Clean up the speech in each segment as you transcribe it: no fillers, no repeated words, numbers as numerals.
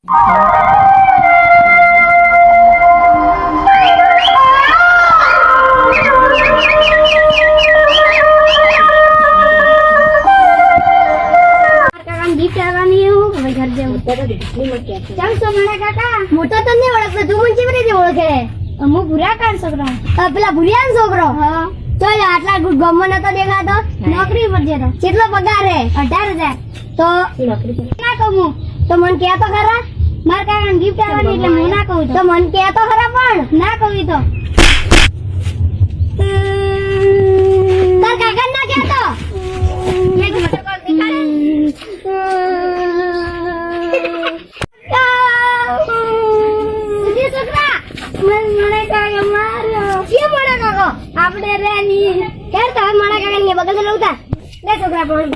મોટો તો નહીં ઓળખતો, તું મને કેવી રીતે ઓળખે? હું ભૂરા કાન છોકરો, પેલા ભૂરિયાનો છોકરો. ચાલ આટલા ગુડ ગમો નતો દેખાતો, નોકરી પર જતો. કેટલો પગાર હે? 18,000. તો ના કહું તો મને કહેતો ખરા, મારા કાકાને ગિફ્ટ આવવાની એટલે હું ના કહું તો મને કહેતો ખરા, પણ ના કહું તો તાર કાકાને ના કહેતો. એક મોટો કોલ દેખાડે. આપણે રેની કેર તો મારા કાકા ને બગલ લે ઉતા લે છોકરા પણ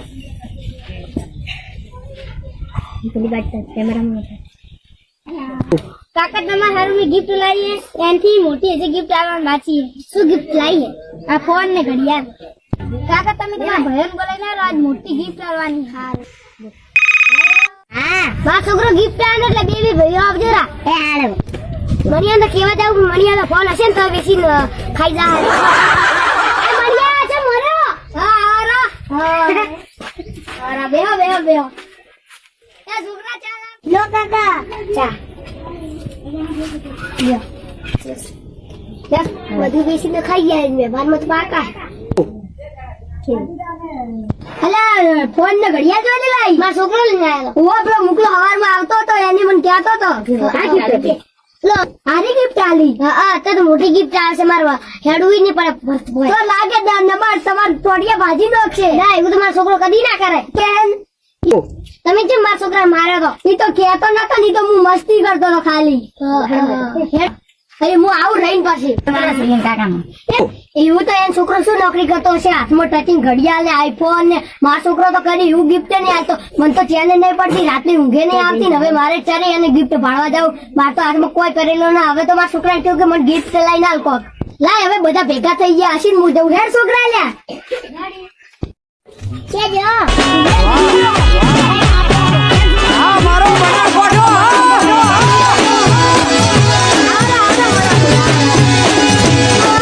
પેલી બાત કેમેરામાં કાકા તમારા હારું ગિફ્ટ લાવીએ, એનથી મોટી હજી ગિફ્ટ આવવાની બાકી. શું ગિફ્ટ લાવીએ? આ ફોન ને ઘડિયાળ. કાકા તમે તમારા ભાઈઓને બોલાવીને આવો, આજ મોટી ગિફ્ટ આવવાની. હા બા છોકરો ગિફ્ટ આવે એટલે બે ભાઈઓ આવજો રા. એ આડો મરિયા તો કેવા જાવ, મરિયા તો ફોન હશે ને તો બેસી ખાઈ જાય. મરિયા છે મરો. હા આરા આરા બેહો બેહો બેહો. એ છોકરા ચા લો કાકા ચા લ્યો. યસ બધું બેસીને ખાઈ જાય ને બારમાં તો બાકા. અલા ફોન ને ઘડિયાળ જોઈને લાઈ મારો છોકરો લઈને આવ્યો. ઓ પેલો મુકલો હવારમાં આવતો હતો, એની મને કહેતો હતો આ ગિફ્ટ લો. આરી ગિફ્ટ આલી. હા તો મોટી ગિફ્ટ આવશે. મારવા હેડુઈ ની પડે તો લાગે નંબર તમાર ટોડિયા ભાજી નોખશે. ના એવું તો મારો છોકરો કદી ના કરે. કેમ તમે કેમ મારા છોકરા માર્યો તો? ઈ તો કહેતો નતો, ની તો હું મસ્તી કરતો હતો ખાલી. અરે હું આવું રહીને પછી એવું તો એનો છોકરો શું નોકરી કરતો હશે? હાથમાં ટચિંગ ઘડિયાળ ને આઈફોન ને. મારો છોકરો તો કરી એવું ગિફ્ટ નહીં આવતો. મને તો ચેન નહીં પડતી, રાત્રે ઊંઘે નહીં આવતી ને હવે મારે ચરે અને ગિફ્ટ ભાડવા જાવ. મારે તો હાથમાં કોઈ કરેલો ના. હવે તો મારા છોકરાને કહ્યું કે મને ગિફ્ટ લઈને આલ કોક. લાય હવે બધા ભેગા થઈ ગયા હશે ને હું જવું. હેડ છોકરા લ્યા